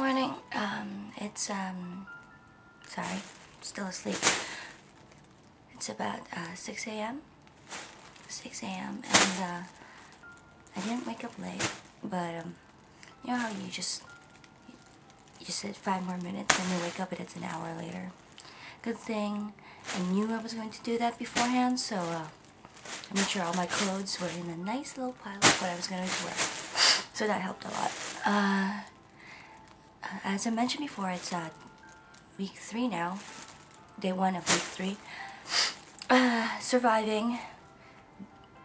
morning. It's sorry, still asleep. It's about 6 a.m. 6 a.m. and I didn't wake up late, but you know how you just said 5 more minutes and you wake up and it's an hour later. Good thing I knew I was going to do that beforehand, so I made sure all my clothes were in a nice little pile of what I was going to wear. So that helped a lot. As I mentioned before, it's week 3 now. Day 1 of week 3. Surviving.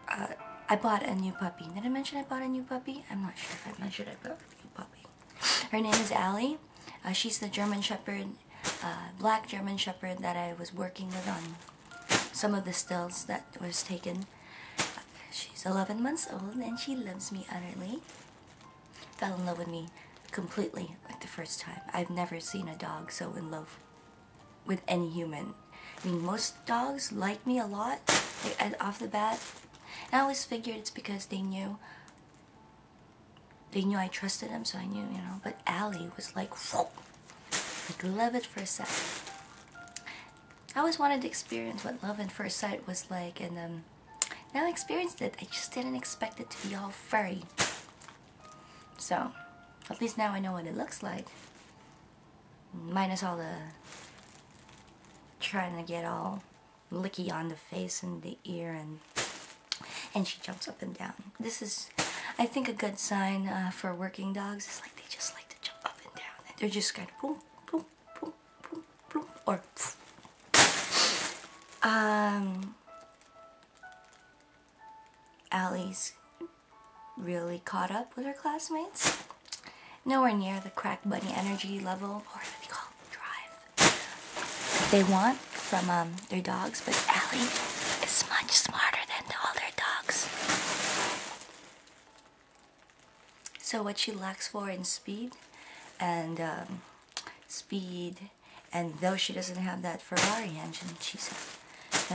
I bought a new puppy. Did I mention I bought a new puppy? I'm not sure if I mentioned I bought a new puppy. Her name is Allie. She's the German Shepherd, black German Shepherd that I was working with on some of the stills that was taken. She's 11 months old and she loves me utterly. Fell in love with me completely like the first time. I've never seen a dog so in love with any human. I mean, most dogs like me a lot, like, off the bat. And I always figured it's because they knew I trusted them, so I knew, you know. But Allie was like love at first sight. I always wanted to experience what love at first sight was like, and now I experienced it. I just didn't expect it to be all furry. So, at least now I know what it looks like. Minus all the trying to get all licky on the face and the ear, and she jumps up and down. This is, I think, a good sign for working dogs. It's like they just like to jump up and down. And they're just kind of boom, boom, boom, boom, boom, or Allie's really caught up with her classmates. Nowhere near the crack bunny energy level, or what they call drive, they want from their dogs, but Allie is much smarter than all their dogs. So what she lacks for in speed, and though she doesn't have that Ferrari engine,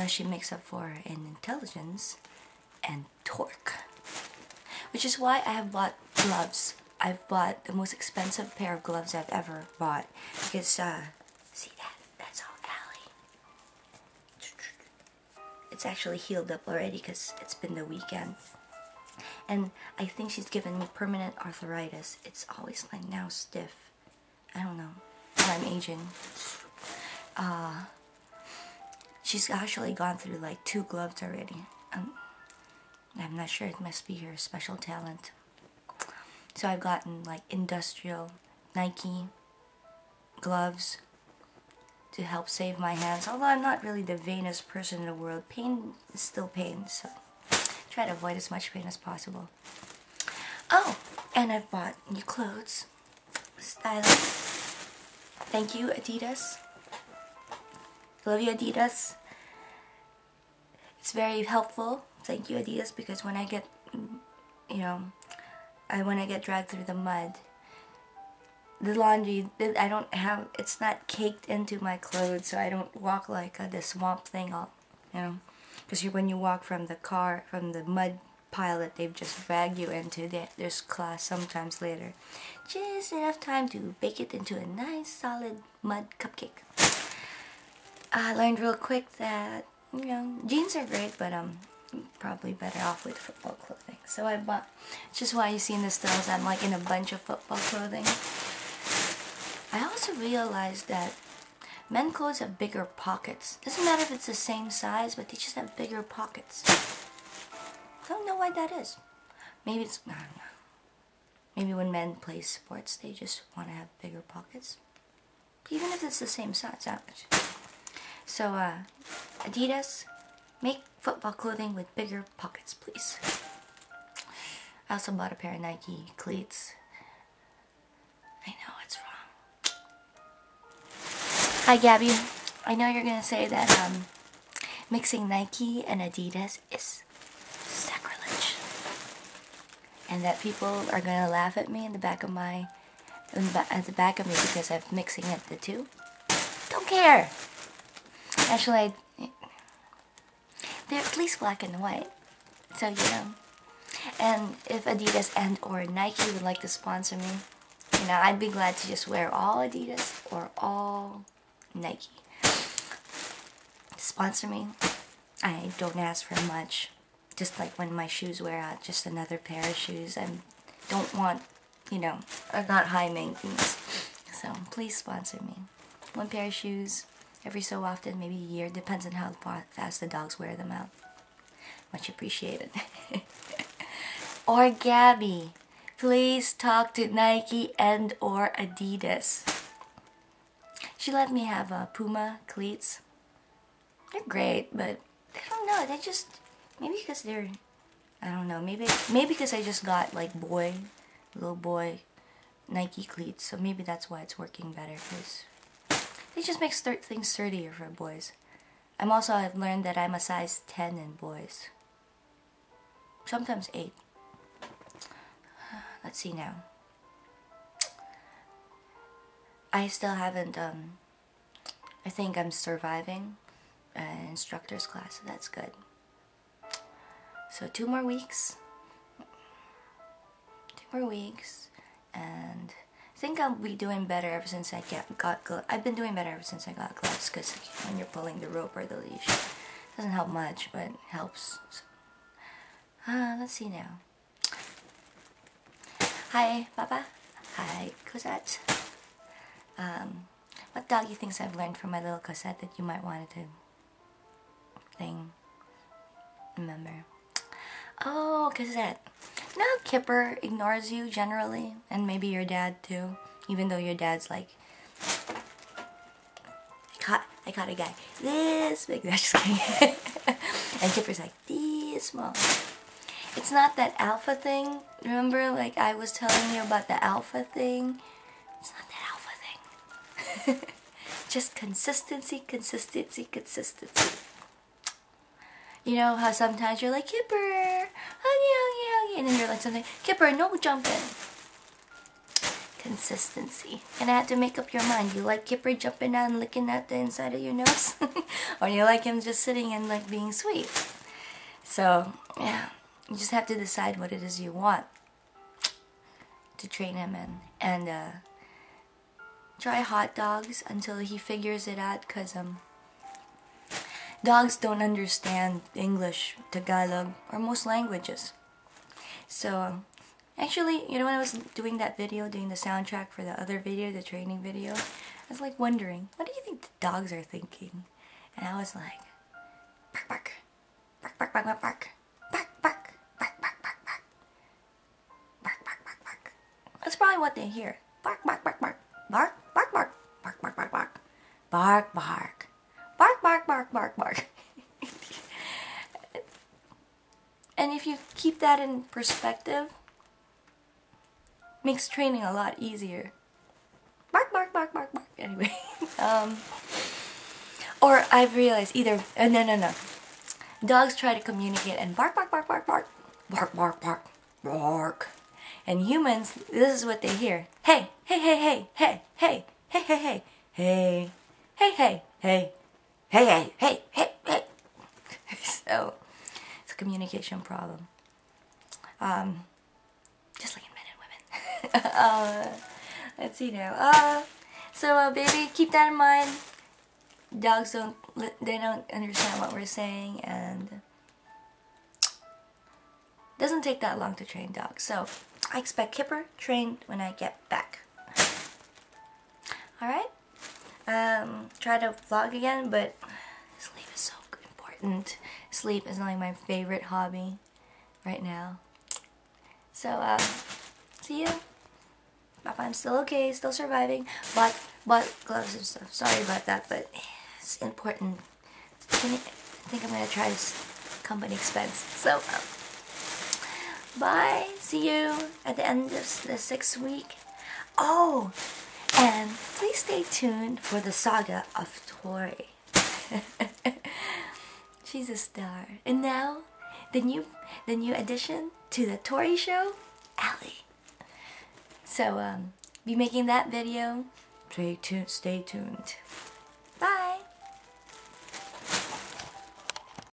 she makes up for in intelligence and torque. Which is why I have bought gloves. I've bought the most expensive pair of gloves I've ever bought. Because, see that? That's all Allie. It's actually healed up already because it's been the weekend. And I think she's given me permanent arthritis. It's always like now stiff. I don't know. I'm aging. She's actually gone through like 2 gloves already. I'm not sure, it must be her special talent. So I've gotten like industrial Nike gloves to help save my hands. Although I'm not really the vainest person in the world, pain is still pain, so try to avoid as much pain as possible. Oh, and I've bought new clothes. Styling. Thank you, Adidas. Love you, Adidas. It's very helpful. Thank you, Adidas, because when I get, when I get dragged through the mud, the laundry, it's not caked into my clothes, so I don't walk like the swamp thing, because when you walk from the mud pile that they've just dragged you into, there's class sometimes later. Just enough time to bake it into a nice solid mud cupcake. I learned real quick that, jeans are great, but probably better off with football clothing. So I bought, just why you see in the stills, I'm like in a bunch of football clothing. I also realized that men clothes have bigger pockets. Doesn't matter if it's the same size, but they just have bigger pockets. I don't know why that is. Maybe it's, I don't know. Maybe when men play sports, they just want to have bigger pockets. Even if it's the same size. So, Adidas, make football clothing with bigger pockets, please. I also bought a pair of Nike cleats. I know, it's wrong. Hi, Gabby. I know you're going to say that mixing Nike and Adidas is sacrilege. And that people are going to laugh at me at the back of me because I'm mixing it the two. Don't care. Actually, they're at least black and white, so And if Adidas and or Nike would like to sponsor me, You know, I'd be glad to just wear all Adidas or all Nike. Sponsor me. I don't ask for much. Just like when my shoes wear out, just another pair of shoes. I don't want, you know, I'm not high maintenance. So please sponsor me. One pair of shoes every so often, maybe a year. Depends on how fast the dogs wear them out. Much appreciated. Or Gabby, please talk to Nike and or Adidas. She let me have Puma cleats. They're great, but I don't know. They just, maybe because they're, I don't know. Maybe because I just got like little boy Nike cleats. So maybe that's why it's working better, because they just make things sturdier for boys. I've learned that I'm a size 10 in boys. Sometimes 8. Let's see now. I still haven't, I think I'm surviving an instructor's class, so that's good. So 2 more weeks. 2 more weeks, and I think I'll be doing better ever since I got gloves. I've been doing better ever since I got gloves, because when you're pulling the rope or the leash, it doesn't help much, but it helps. So, let's see now. Hi, Papa. Hi, Cosette. What doggy things I've learned from my little Cosette that you might want to remember? Oh, Cosette. You know how Kipper ignores you generally? And maybe your dad too? Even though your dad's like, I caught a guy this big. Just kidding. And Kipper's like this small. It's not that alpha thing. Remember, like I was telling you about the alpha thing? It's not that alpha thing. Just consistency, consistency, consistency. You know how sometimes you're like, Kipper, huggy, huggy, huggy, and then you're like something, Kipper, no jumping. Consistency. And I have to make up your mind. You like Kipper jumping out and licking at the inside of your nose? Or you like him just sitting and like being sweet? So, yeah. You just have to decide what it is you want to train him in. And try hot dogs until he figures it out, because dogs don't understand English, Tagalog, or most languages. So actually, you know, when I was doing that video, doing the soundtrack for the other video, the training video, I was like wondering, what do you think the dogs are thinking? And I was like, bark, bark, bark, bark, bark, bark, bark. That's probably what they hear. Bark, bark, bark, bark. Bark, bark, bark. Bark, bark, bark, bark. Bark, bark. Bark, bark, bark, bark, bark. And if you keep that in perspective, makes training a lot easier. Bark, bark, bark, bark, bark. Anyway. Or I've realized either, no. Dogs try to communicate and bark, bark, bark, bark, bark. Bark, bark, bark, bark. And humans, this is what they hear. Hey, hey, hey, hey, hey, hey, hey, hey, hey, hey, hey, hey, hey, hey, hey, hey, hey, hey. So, it's a communication problem. Just like in men and women. Let's see now. So, baby, keep that in mind. Dogs don't understand what we're saying, and it doesn't take that long to train dogs. So, I expect Kipper trained when I get back. Alright? Try to vlog again, but sleep is so important. Sleep is like my favorite hobby right now. So, see you. Papa, I'm still okay, still surviving. But gloves and stuff. Sorry about that, but it's important. I think I'm gonna try this company expense. So, bye. See you at the end of the 6th week. Oh, and please stay tuned for the saga of Tori. She's a star. And now, the new addition to the Tori show, Allie. So, be making that video. Stay tuned. Bye.